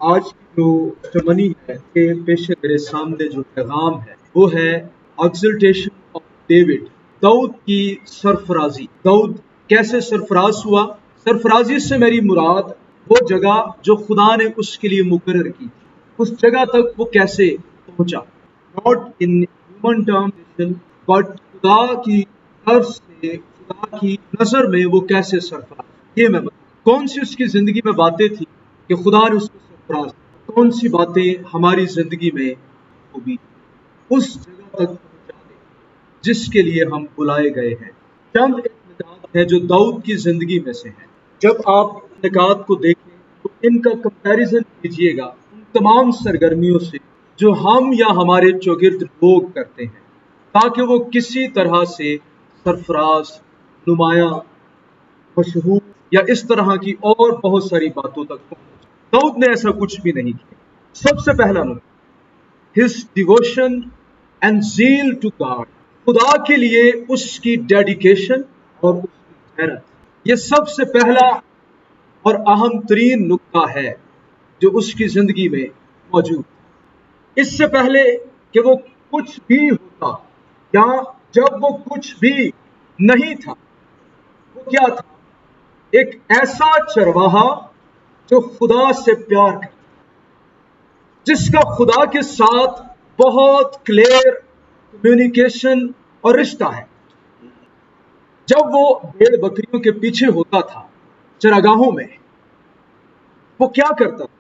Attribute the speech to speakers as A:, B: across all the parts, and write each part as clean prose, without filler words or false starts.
A: آج کی جو تمنی ہے کہ پیش میرے سامنے جو پیغام ہے وہ ہے ایگزلٹیشن آف ڈیوڈ، داؤد کی سرفرازی۔ داؤد کیسے سرفراز ہوا؟ سرفرازی سے میری مراد وہ جگہ جو خدا نے اس کے لیے مقرر کی، اس جگہ تک وہ کیسے پہنچا، not in human term but خدا کی طرف سے، خدا کی نظر میں وہ کیسے سرفراز۔ یہ میں کون سی اس کی زندگی میں باتیں تھی کہ خدا نے اس کو سرفراز، کون سی باتیں ہماری زندگی میں وہ بھی اس جگہ تک پہنچا دے جس کے لیے ہم بلائے گئے ہیں۔ چند ایک نکات ہیں جو داؤد کی زندگی میں سے ہیں۔ جب آپ نکات کو دیکھیں تو ان کا کمپیریزن کیجئے گا ان تمام سرگرمیوں سے جو ہم یا ہمارے چوگرد لوگ کرتے ہیں، تاکہ وہ کسی طرح سے سرفراز، نمایاں، مشہور یا اس طرح کی اور بہت ساری باتوں تک پہنچ۔ داؤد نے ایسا کچھ بھی نہیں کیا۔ سب سے پہلا نقطہ، his devotion and zeal to God، خدا کے لیے اس کی ڈیڈیکیشن اور اس کی غیرت، یہ سب سے پہلا اور اہم ترین نقطہ ہے جو اس کی زندگی میں موجود۔ اس سے پہلے کہ وہ کچھ بھی ہوتا یا جب وہ کچھ بھی نہیں تھا، وہ کیا تھا؟ ایک ایسا چرواہا جو خدا سے پیار کرتا، جس کا خدا کے ساتھ بہت کلیئر کمیونیکیشن اور رشتہ ہے۔ جب وہ بھیڑ بکریوں کے پیچھے ہوتا تھا چراگاہوں میں، وہ کیا کرتا تھا؟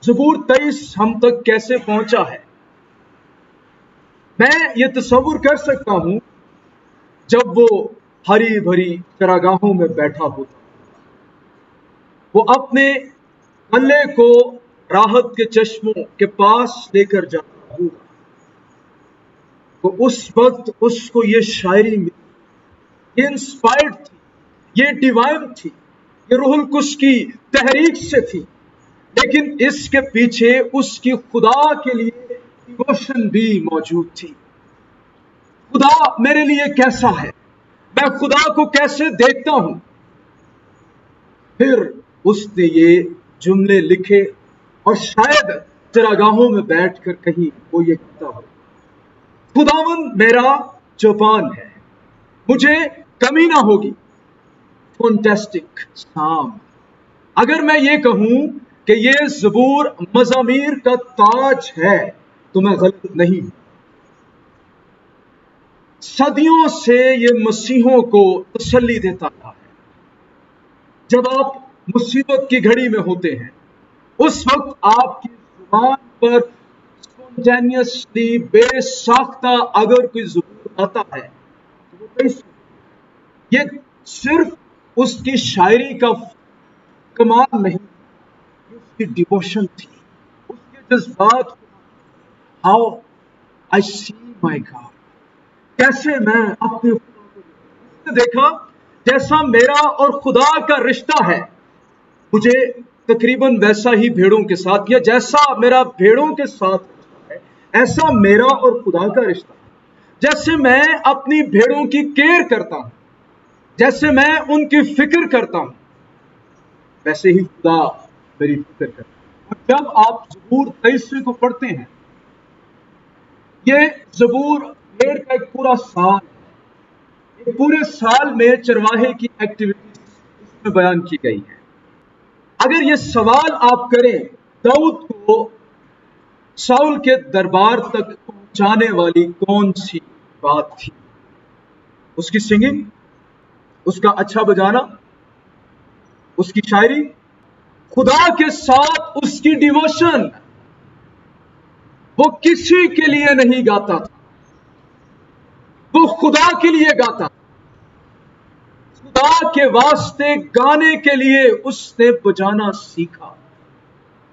A: زبور 23 ہم تک کیسے پہنچا ہے؟ میں یہ تصور کر سکتا ہوں جب وہ ہری بھری چراگاہوں میں بیٹھا ہوتا، وہ اپنے غلے کو راحت کے چشموں کے پاس لے کر جاتا ہوگا، تو اس وقت اس کو یہ شاعری ملی، یہ انسپائرڈ تھی، یہ ڈیوائن تھی، یہ روح القدس کی تحریک سے تھی، لیکن اس کے پیچھے اس کی خدا کے لیے ڈیووشن بھی موجود تھی۔ خدا میرے لیے کیسا ہے، میں خدا کو کیسے دیکھتا ہوں۔ پھر اس نے یہ جملے لکھے اور شاید چراگاہوں میں بیٹھ کر کہیں وہ یہ کہتا ہو، خداوند میرا چوپان ہے، مجھے کمی نہ ہوگی۔ فانٹیسٹک سام۔ اگر میں یہ کہوں کہ یہ زبور مزامیر کا تاج ہے تو میں غلط نہیں ہوں۔ صدیوں سے یہ مسیحوں کو تسلی دیتا رہا ہے۔ جب آپ مصیبت کی گھڑی میں ہوتے ہیں، اس وقت آپ کی زبان پر اسپونٹینیسلی، بے ساختہ اگر کوئی زبور آتا ہے تو وہ کیسے؟ یہ صرف اس کی شاعری کا کمال نہیں، یہ اس کی ڈیووشن تھی، اس کے جذبات۔ How I C my God, کیسے میں اپنے خدا کو اس نے دیکھا جیسا میرا اور خدا کا رشتہ ہے، مجھے تقریباً ویسا ہی بھیڑوں کے ساتھ، یا جیسا میرا بھیڑوں کے ساتھ رشتہ ہے، ایسا میرا اور خدا کا رشتہ ہے۔ جیسے میں اپنی بھیڑوں کی کیئر کرتا ہوں، جیسے میں ان کی فکر کرتا ہوں، ویسے ہی خدا میری فکر کرتا ہے۔ اور جب آپ زبور 23 کو پڑھتے ہیں، یہ زبور بھیڑ کا ایک پورا سال ہے، ایک پورے سال میں چرواہے کی ایکٹیویٹیز اس میں بیان کی گئی ہے۔ اگر یہ سوال آپ کریں داؤد کو ساؤل کے دربار تک پہنچانے والی کون سی بات تھی؟ اس کی سنگنگ، اس کا اچھا بجانا، اس کی شاعری، خدا کے ساتھ اس کی ڈیووشن۔ وہ کسی کے لیے نہیں گاتا تھا، وہ خدا کے لیے گاتا تھا۔ خدا کے واسطے گانے کے لیے اس نے بجانا سیکھا۔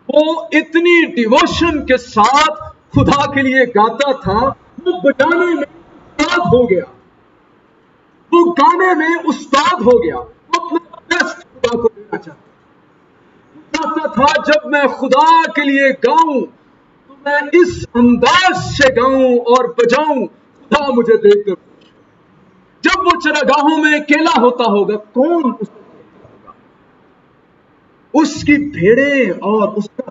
A: وہ اتنی ڈیووشن کے ساتھ خدا کے لیے گاتا تھا، وہ بجانے میں استاد ہو گیا، وہ گانے میں استاد ہو گیا، وہ اپنا بیسٹ خدا کو دینا چاہتا تھا۔ جب میں خدا کے لیے گاؤں تو میں اس انداز سے گاؤں اور بجاؤں، خدا مجھے دیکھ کر۔ جب وہ چراگاہوں میں اکیلا ہوتا ہوگا، کون اس کو دیکھتا ہوگا؟ اس کی بھیڑیں اور اس کا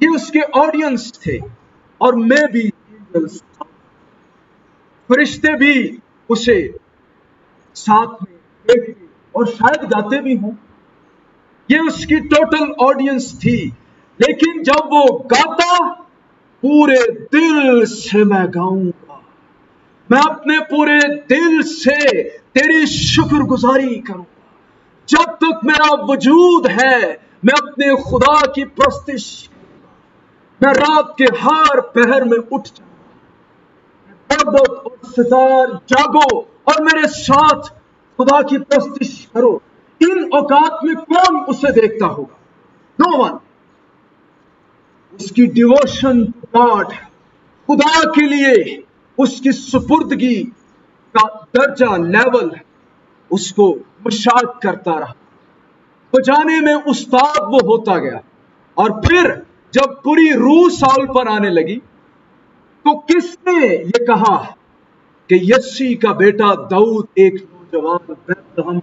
A: یہ اس کے آڈینس تھے اور میں بھی فرشتے بھی اسے ساتھ میں دیکھتے اور شاید گاتے بھی ہوں. یہ اس کی ٹوٹل آڈینس تھی. لیکن جب وہ گاتا پورے دل سے میں گاؤں گا, میں اپنے پورے دل سے تیری شکر گزاری کروں گا. جب تک میرا وجود ہے میں اپنے خدا کی پرستش, میں رات کے ہر پہر میں اٹھ جاؤں گا. اور ستار جاگو اور میرے ساتھ خدا کی پرستش کرو. ان اوقات میں کون اسے دیکھتا ہوگا؟ نو ون. اس کی ڈیووشن گاڈ, خدا کے لیے اس کی سپردگی کا درجہ لیول اس کو مشاہد کرتا رہا. بجانے میں استاد وہ ہوتا گیا. اور پھر جب پوری روح ساؤل پر آنے لگی تو کس نے یہ کہا کہ یسی کا بیٹا داؤد ایک نوجوان بیتلہم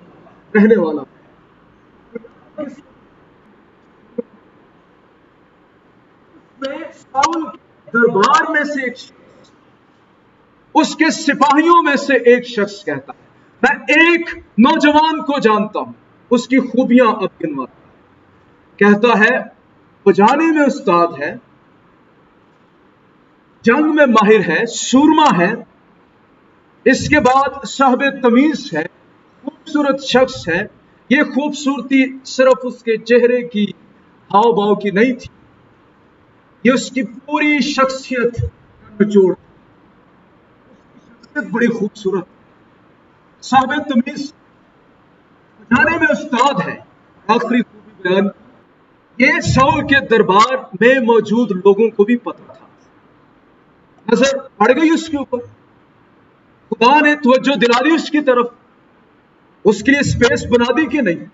A: رہنے والا ہے؟ ساؤل کے دربار میں سے ایک شخص, اس کے سپاہیوں میں سے ایک شخص کہتا ہے میں ایک نوجوان کو جانتا ہوں, اس کی خوبیاں اب گنواتا ہے. کہتا ہے بجانے میں استاد ہے, جنگ میں ماہر ہے, سورما ہے, اس کے بعد صاحب تمیز ہے, خوبصورت شخص ہے. یہ خوبصورتی صرف اس کے چہرے کی ہاؤ بھاؤ کی نہیں تھی, یہ اس کی پوری شخصیت کا نچوڑ تھی. شخصیت بڑی خوبصورت, صاحب تمیز, بجانے میں استاد ہے. آخری خوبی بیان, یہ ساؤل کے دربار میں موجود لوگوں کو بھی پتہ تھا. نظر پڑ گئی اس کے اوپر, خدا نے توجہ دلا دی اس کی طرف, اس کے لیے اسپیس بنا دی کہ نہیں.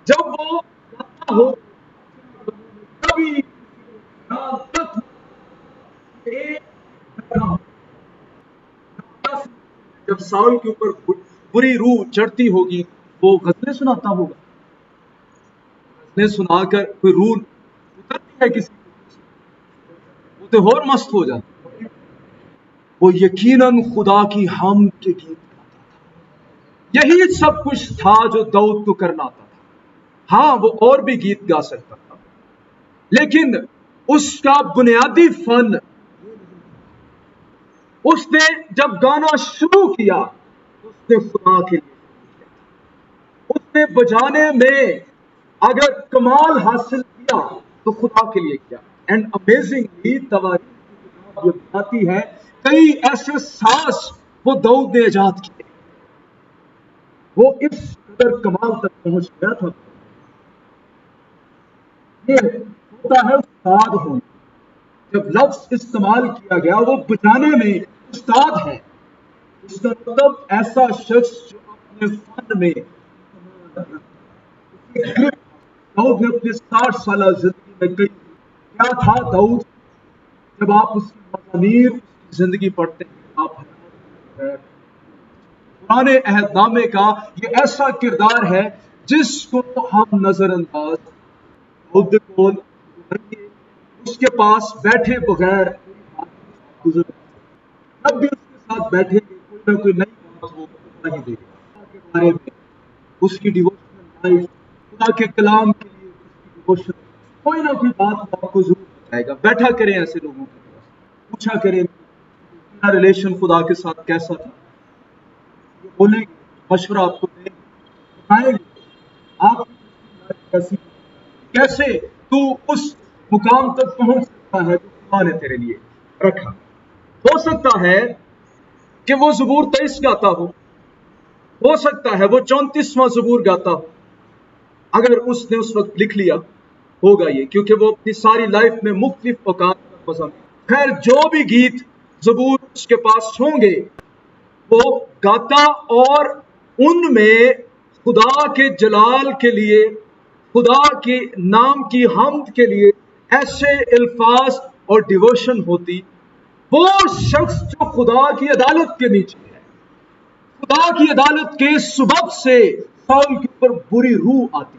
A: جب وہ گاتا ہو کبھی جب ساؤل کے اوپر بری روح چڑھتی ہوگی وہ غزلیں سناتا ہوگا. غزلیں سنا کر کوئی روح اترتی ہے کسی وہ تو اور مست ہو جاتا. وہ یقیناً خدا کی حمد کے گیت گاتا تھا. یہی سب کچھ تھا جو داؤد کو کرنا آتا تھا. ہاں وہ اور بھی گیت گا سکتا تھا, لیکن اس کا بنیادی فن, اس نے جب گانا شروع کیا اس نے خدا کے لیے کیا. اس نے بجانے میں اگر کمال حاصل کیا تو خدا کے لیے کیا. اینڈ امیزنگلی تواریخ یہ بتاتی ہے کئی ایسے ساز وہ داؤد نے ایجاد کیے, وہ اس قدر کمال تک پہنچ گیا تھا. یہ ہوتا ہے استاد ہونا. جب لفظ استعمال کیا گیا وہ بجانے میں استاد ہے, اس کا مطلب ایسا شخص جو اپنے فن میں داؤد نے اپنے 60 سالہ زندگی میں کئی. کیا تھا داؤد؟ جب آپ اس کی مضامیر اس کی زندگی پڑھتے ہیں آپ پرانے عہد نامے کا یہ ایسا کردار ہے جس کو ہم نظر انداز اس کے پاس بیٹھے بغیر جب بھی اس کے ساتھ بیٹھے کوئی نہ کوئی نئی بات ہو نہیں دے کے بارے میں, اس کی ڈیووشنل لائف, خدا کے کلام کے لیے اس کی ڈیووشن, کوئی نہ کوئی بات آپ کو ضرور بتائے گا. بیٹھا کریں ایسے لوگوں کے پاس, پوچھا کریں میرا ریلیشن خدا کے ساتھ کیسا تھا. یہ بولیں گے, مشورہ آپ کو دیں گے, بتائیں گے آپ کیسی, کیسے تو اس مقام تک پہنچ سکتا ہے جو خدا نے تیرے لیے رکھا. ہو سکتا ہے کہ وہ زبور 23 گاتا ہو سکتا ہے وہ 34واں زبور گاتا ہو, اگر اس نے اس وقت لکھ لیا ہوگا یہ, کیونکہ وہ اپنی ساری لائف میں مختلف اوقات کا مضامین. خیر جو بھی گیت زبور اس کے پاس ہوں گے وہ گاتا, اور ان میں خدا کے جلال کے لیے, خدا کے نام کی حمد کے لیے ایسے الفاظ اور ڈیووشن ہوتی. وہ شخص جو خدا کی عدالت کے نیچے ہے, خدا کی عدالت کے سبب سے ساؤل کے اوپر بری روح آتی,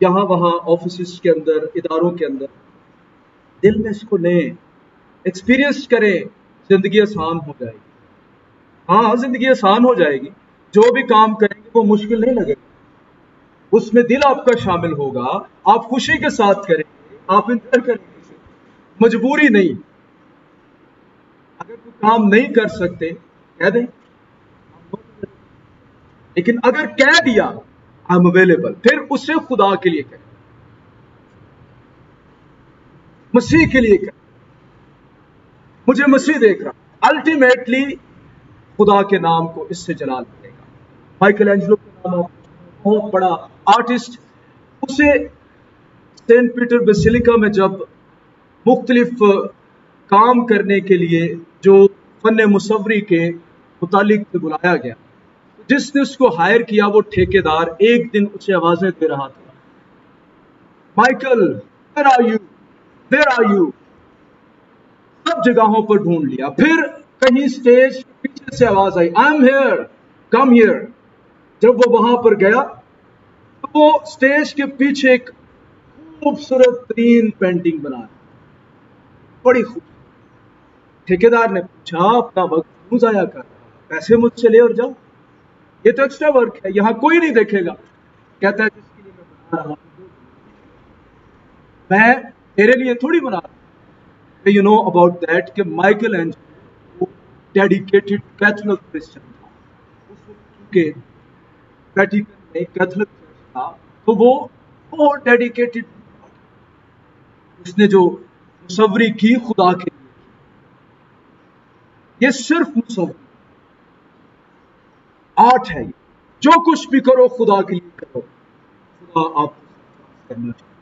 A: یہاں وہاں آفیسز کے اندر، اداروں کے اندر، دل میں اس کو لیں، ایکسپیرینس کریں، زندگی آسان ہو جائے گی۔ ہاں زندگی آسان ہو جائے گی، جو بھی کام کریں گے وہ مشکل نہیں لگے گا، اس میں دل آپ کا شامل ہوگا، آپ خوشی کے ساتھ کریں گے، آپ انتظار کریں گے، مجبوری نہیں۔ اگر کوئی کام نہیں کر سکتے کہہ دیں، لیکن اگر کہہ دیا آئی ایم اویلیبل، پھر اسے خدا کے لیے کریں، مسیح کے لیے کریں، مجھے مسیح دیکھ رہا، الٹیمیٹلی خدا کے نام کو اس سے جلال ملے گا۔ مائیکل اینجلو کا نام بہت بڑا آرٹسٹ، اسے سینٹ پیٹر بیسیلیکا میں جب مختلف کام کرنے کے لیے جو فن مصوری کے متعلق بلایا گیا، جس نے اس کو ہائر کیا وہ ٹھیکیدار ایک دن اسے آوازیں دے رہا تھا، Michael where are you, where are you, سب جگہوں پر ڈھونڈ لیا، پھر کہیں سٹیج پیچھے سے آواز آئی I am here, come here. جب وہ وہاں پر گیا تو وہ سٹیج کے پیچھے ایک خوبصورت ترین پینٹنگ بنا رہا، بڑی خوبصورت۔ ٹھیکیدار نے پوچھا اپنا وقت کیوں ضائع کر رہا، پیسے مجھ سے لے اور جاؤ، یہ تو ایکسٹرا ورک ہے، یہاں کوئی نہیں دیکھے گا۔ کہتا ہے جس کے لیے میں بنا رہا ہوں میں تیرے لیے تھوڑی بنا رہا ہوں۔ یو نو اباؤٹ دیٹ کہ Michael Angelo dedicated Catholic Christian تھا، اس وقت کے ویٹیکن میں کیتھولک چرچ تھا، تو وہ بہت ڈیڈیکیٹڈ، اس نے جو مصوری کی خدا کے لیے، یہ صرف مصوری آرٹ ہے، جو کچھ بھی کرو خدا کے لیے کرو، خدا آپ کو کرنا چاہیے۔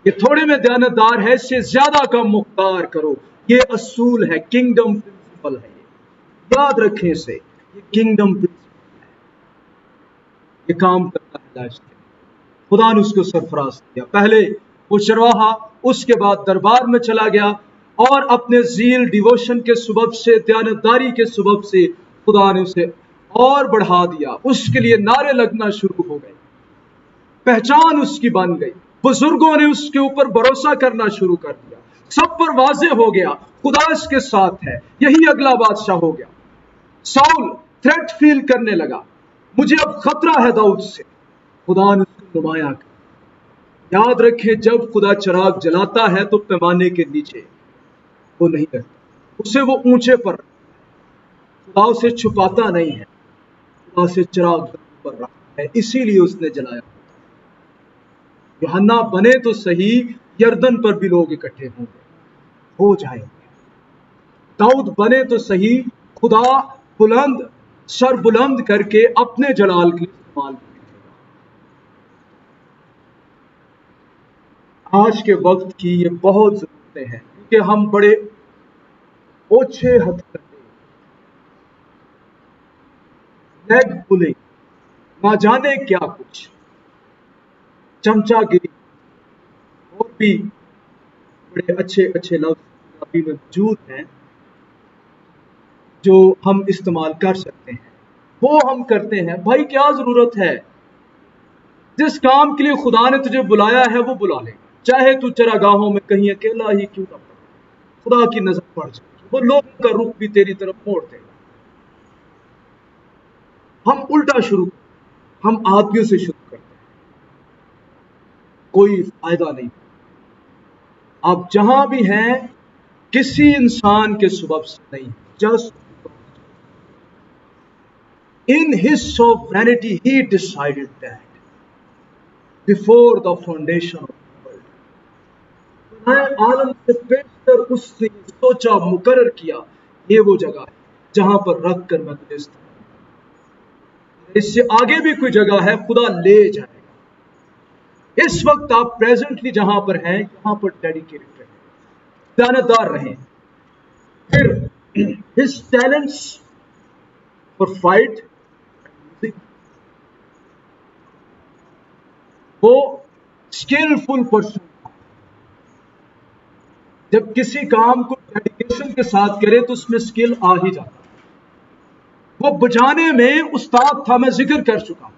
A: یہ تھوڑے میں دیانتدار ہے، اس سے زیادہ کا مختار کرو، یہ اصول ہے، کنگڈم پرنسپل ہے، یہ یاد رکھیں اسے، یہ کنگڈم پرنسپل ہے، یہ کام کرتا ہے لائف کے۔ خدا نے اس کو سرفراز کیا، پہلے وہ چرواہا، اس کے بعد دربار میں چلا گیا، اور اپنے زیل ڈیووشن کے سبب سے، دیانتداری کے سبب سے خدا نے اسے اور بڑھا دیا، اس کے لیے نعرے لگنا شروع ہو گئے، پہچان اس کی بن گئی، بزرگوں نے اس کے اوپر بھروسہ کرنا شروع کر دیا، سب پر واضح ہو گیا خدا اس کے ساتھ ہے، یہی اگلا بادشاہ ہو گیا۔ ساؤل تھریٹ فیل کرنے لگا، مجھے اب خطرہ ہے داؤد سے، خدا نے اس کو نمایاں کیا۔ یاد رکھیں جب خدا چراغ جلاتا ہے تو پیمانے کے نیچے وہ نہیں رکھتا، اسے وہ اونچے پر رکھتا، خدا اسے چھپاتا نہیں ہے، خدا سے چراغ پر رکھتا ہے، اسی لیے اس نے جلایا۔ یوحنا بنے تو صحیح، یردن پر بھی لوگ اکٹھے ہوں گے، ہو جائیں گے۔ داؤد بنے تو صحیح، خدا بلند سر بلند کر کے اپنے جلال کے استعمال کرے گا۔ آج کے وقت کی یہ بہت ضرورتیں ہیں، کیونکہ ہم بڑے اوچھے ہتھ کرتے، لیگ پلنگ، نہ جانے کیا کچھ، چمچا گری، اور بھی بڑے اچھے اچھے لفظ پنجابی میں موجود ہیں جو ہم استعمال کر سکتے ہیں، وہ ہم کرتے ہیں۔ بھائی کیا ضرورت ہے؟ جس کام کے لیے خدا نے تجھے بلایا ہے وہ بلا لے، چاہے تو چراگاہوں میں کہیں اکیلا ہی کیوں نہ پڑے، خدا کی نظر پڑ جائے، وہ لوگوں کا رخ بھی تیری طرف موڑ دے گا۔ ہم الٹا شروع، ہم آدمیوں سے شروع کرتے ہیں، کوئی فائدہ نہیں۔ آپ جہاں بھی ہیں کسی انسان کے سبب سے نہیں، just in his sovereignty he decided that before the foundation of the world، بنائے عالم سے پیشتر اس نے سوچا، مقرر کیا، یہ وہ جگہ ہے جہاں پر رکھ کر میں تجھے استعمال کروں۔ اس سے آگے بھی کوئی جگہ ہے، خدا لے جائے گا۔ اس وقت آپ پریزنٹلی جہاں پر ہیں یہاں پر ڈیڈیکیٹڈ رہیں، دیانتدار رہیں۔ پھر his talents for fight، وہ اسکلفل پرسن تھا، جب کسی کام کو ڈیڈیکیشن کے ساتھ کرے تو اس میں اسکل آ ہی جاتا، وہ بجانے میں استاد تھا، میں ذکر کر چکا ہوں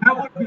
A: never be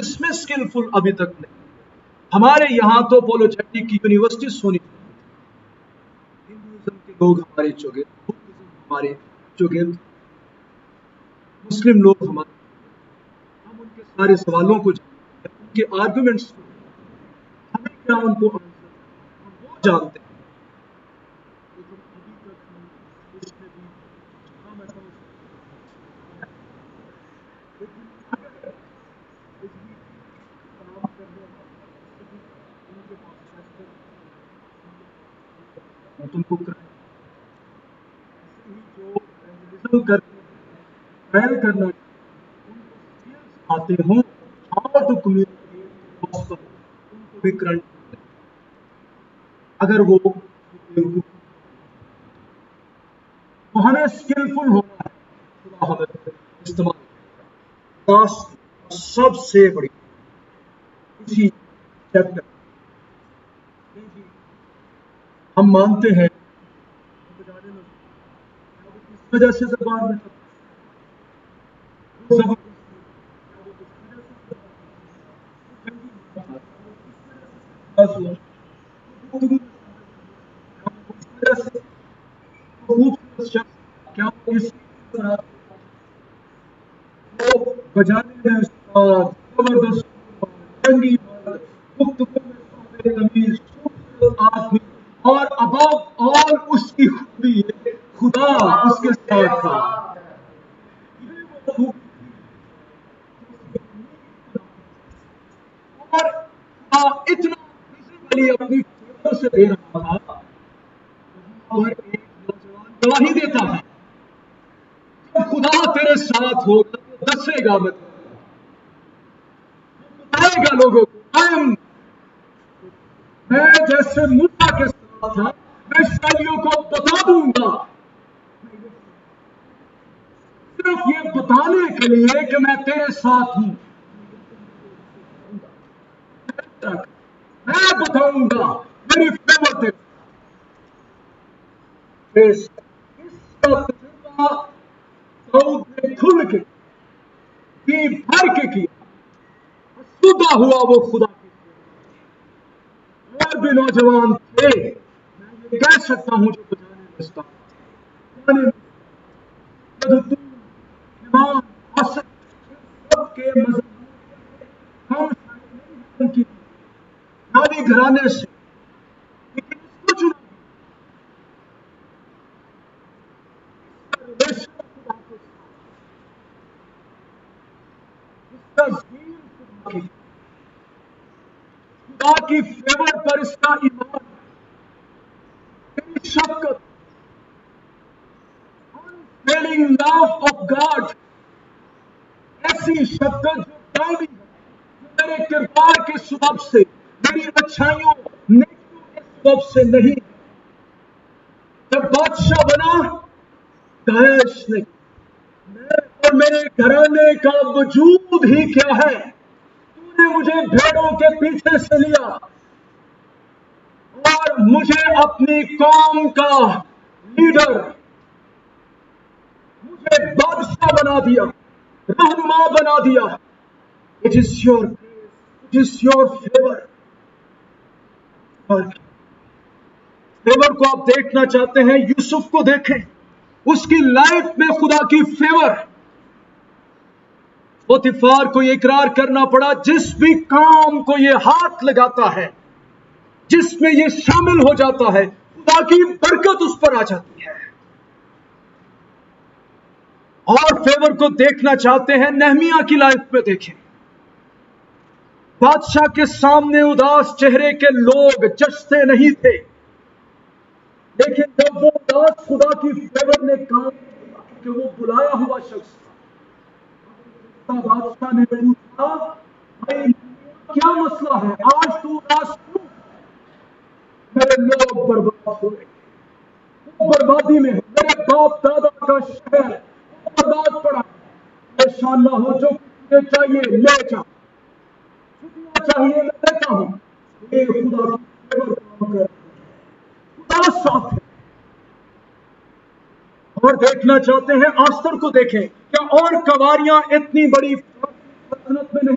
A: اس میں اسکلفل ابھی تک نہیں. ہمارے یہاں تو اپولوجیٹک کی یونیورسٹیز ہونی چاہیے. ہندوازم کے لوگ ہمارے چوگے، بدھزم ہمارے چوگے، مسلم لوگ ہمارے، ہم ان کے سارے سوالوں کو جانتے ہیں، ان کے آرگومنٹس کو، ہمیں کیا ان کو آنسر ہم وہ جانتے ہیں. لیکن ابھی تک ہم اس میں بھی جہاں میں کہوں لیکن اگر بجلی کام کرنے والے ان کے پاس فیکٹر تم کو کرائے ایسے ہی جو ایونجلزم کرتے ہیں، ٹرائل کرنا ان کو سکلز آتے ہوں ہاؤ ٹو کمیونیکیٹ گاسپل، ان کو بھی کرنٹ اگر وہ تو ہمیں اسکلفل ہونا ہے. خدا ہمیں استعمال خاص سب سے بڑی اسی چیپٹر ہم مانتے ہیں اس وجہ سے زبان میں بجانے میں زبردست جنگی گفتگو میں تمیز آدمی اور ابو آل اس کی خوبی ہے خدا اس کے ساتھ تھا. اور اتنا ویزیبلی اپنی فیور سے دے رہا تھا اور ایک نوجوان گواہی دیتا ہے جب خدا تیرے ساتھ ہوگا تو دسے گا میں بتائے گا لوگوں کو میں جیسے موسیٰ کے ساتھ تھا میں اسرائیلیوں کو بتا دوں گا. صرف یہ بتانے کے لیے کہ میں تیرے ساتھ ہوں میں بتاؤں گا میری فیور تیرے اس کا تجربہ داؤد نے کھل کے جی بھر کے کیا. سودا ہوا وہ خدا کی اور بھی نوجوان تھے میں یہ کہہ سکتا ہوں جو بجانے میں استعمال سب کے مذہب ہم کی نامی گھرانے سے لیکن اس کو چنا خدا کی فیور پر اس کا ایمان شفقت unfailing love of God ایسی شفقت جو دائمی ہے جو میرے کردار کے سبب سے میری اچھائیوں نیکیوں کے سبب سے نہیں. جب بادشاہ بنا داعش نے میں اور میرے گھرانے کا وجود ہی کیا ہے تو نے مجھے بھیڑوں کے پیچھے سے لیا اور مجھے اپنی قوم کا لیڈر مجھے بادشاہ بنا دیا رہنما بنا دیا. It is your grace, it is your favor. Favour کو آپ دیکھنا چاہتے ہیں یوسف کو دیکھیں اس کی لائف میں خدا کی فیور. پوتیفار کو یہ اقرار کرنا پڑا جس بھی کام کو یہ ہاتھ لگاتا ہے جس میں یہ شامل ہو جاتا ہے خدا کی برکت اس پر آ جاتی ہے. اور فیور کو دیکھنا چاہتے ہیں نہمیہ کی لائف میں دیکھیں. بادشاہ کے سامنے اداس چہرے کے لوگ جچتے نہیں تھے لیکن جب وہ اداس خدا کی فیور نے کام کہ وہ بلایا ہوا شخص تھا بادشاہ نے پوچھا بھائی کیا مسئلہ ہے آج تو اداس کیوں؟ میرے لوگ برباد ہو گئے وہ بربادی میں ہے میرے باپ دادا کا شہر وہ برباد پڑا پریشان نہ ہو جو تجھے چاہیے لے جا چھٹیاں چاہیے میں دیتا ہوں یہ خدا کی فیور کام کر خدا ساتھ ہے. اور دیکھنا چاہتے ہیں آستر کو دیکھیں کیا اور کواریاں اتنی بڑی سلطنت میں نہیں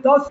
A: 10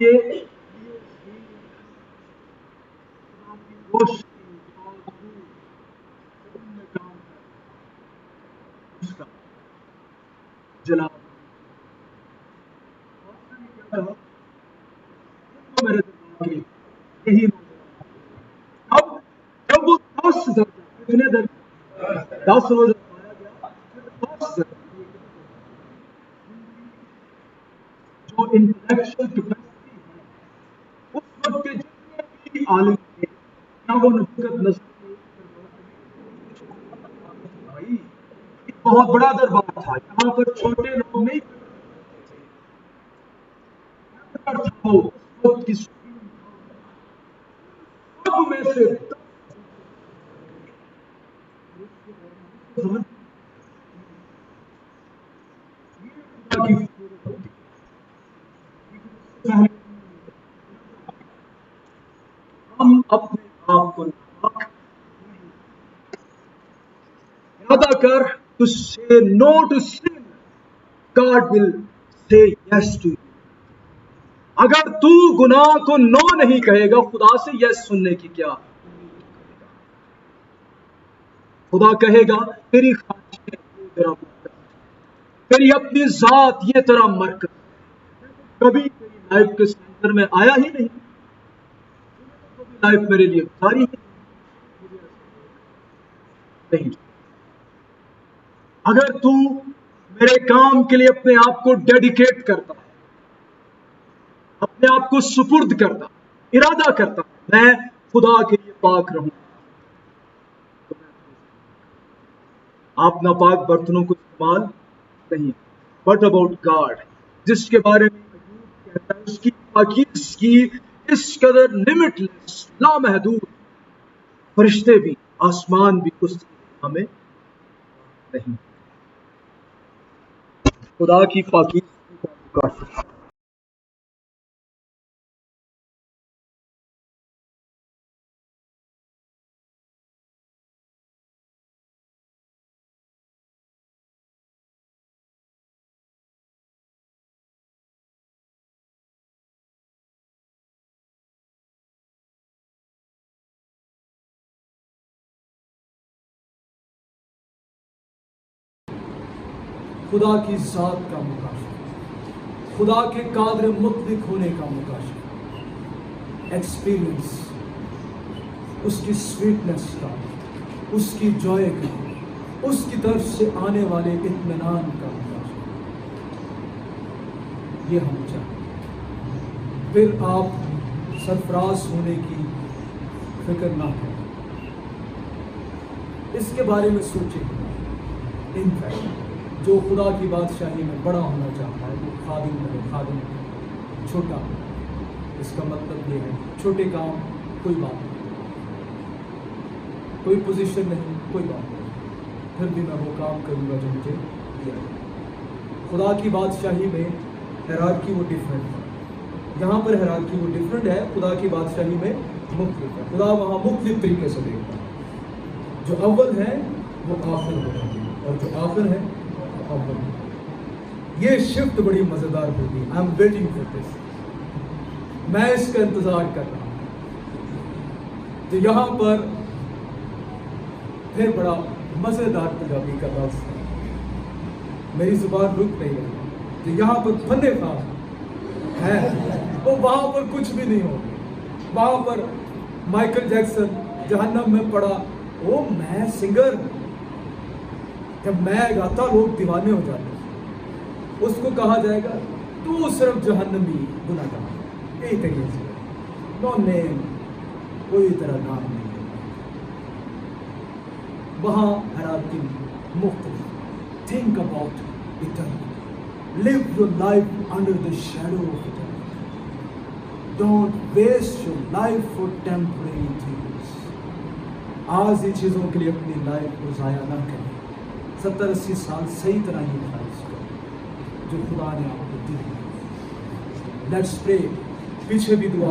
A: کے روشنی اور نور ان میں کام کر اس کا جلا میرے دماغ میں یہی اب جب وہ 10 درجہ کتنے درجے 10 روز پایا گیا 10 درجے جو انٹلیکچوئل کیپیسٹی ہے اس وقت کے جتنے بھی عالم تھے کیا وہ نبوت نظر بھائی ایک بہت بڑا دربار تھا یہاں پر چھوٹے لوگ نہیں تھا وہ اس وقت کی سب میں سے ہم اپنے آپ کو ارادہ کر to say no to sin God will say yes to you اگر تو گناہ کو نو نہیں کہے گا خدا سے یس سننے کی کیا خدا کہے گا تیری خواہشیں تیرا مرکز تیری اپنی ذات یہ تیرا مرکز کبھی تیری لائف کے سینٹر میں آیا ہی نہیں لائف میرے لیے گزاری نہیں اگر تو میرے کام کے لیے اپنے آپ کو ڈیڈیکیٹ کرتا اپنے آپ کو سپرد کرتا ارادہ کرتا میں خدا کے لیے پاک رہوں آپ ناپاک برتنوں کو استعمال نہیں بٹ اباؤٹ گاڈ جس کے بارے میں کہتا ہے اس کی پاکیزگی اس قدر لمٹ لیس لامحدود فرشتے بھی آسمان بھی اس ہمیں نہیں خدا کی پاکیزگی کا مقاصد
B: خدا کی ذات کا مکاشفہ خدا کے قادر مطلق ہونے کا مکاشفہ ایکسپیرینس اس کی سویٹنس کا اس کی جوائے کا اس کی طرف سے آنے والے اطمینان کا مکاشفہ یہ ہم چاہتے پھر آپ سرفراز ہونے کی فکر نہ کریں اس کے بارے میں سوچیں ان فیکٹ جو خدا کی بادشاہی میں بڑا ہونا چاہتا ہے وہ خادم بنے خادم چھوٹا اس کا مطلب یہ ہے چھوٹے کام کوئی بات نہیں کوئی پوزیشن نہیں کوئی بات نہیں پھر بھی میں وہ کام کروں گا جو مجھے دیا خدا کی بادشاہی میں ہیرارکی وہ ڈفرینٹ ہے یہاں پر ہیرارکی وہ ڈفرینٹ ہے خدا کی بادشاہی میں مختلف ہے خدا وہاں مختلف طریقے سے دیکھتا ہے جو اول ہے وہ آخر ہوتا ہے اور جو آخر ہے یہ شفٹ بڑی مزیدار ہوگی I am waiting for this میں اس کا انتظار کر رہا ہوں تو یہاں پر پھر بڑا مزیدار پنجابی کا لفظ ہے میری زبان رک نہیں رہی کہ یہاں پر فن خاص ہے وہ وہاں پر کچھ بھی نہیں ہوگا وہاں پر مائیکل جیکسن جہنم میں پڑا وہ میں سنگر جب میں گاتا لوگ دیوانے ہو جاتے اس کو کہا جائے گا تو صرف جہنمی گناہ گار یہی طریقے سے نو نیم کوئی طرح نام نہیں وہاں ہیرارکی مختلف think about eternity live your life under the shadow of eternity don't waste your life for temporary things آج ان چیزوں کے لیے اپنی لائف کو ضائع نہ کریں 70-80 سال صحیح طرح ہی خرچ کرو جو خدا نے آپ کو دی لیٹس پرے پیچھے بھی دعا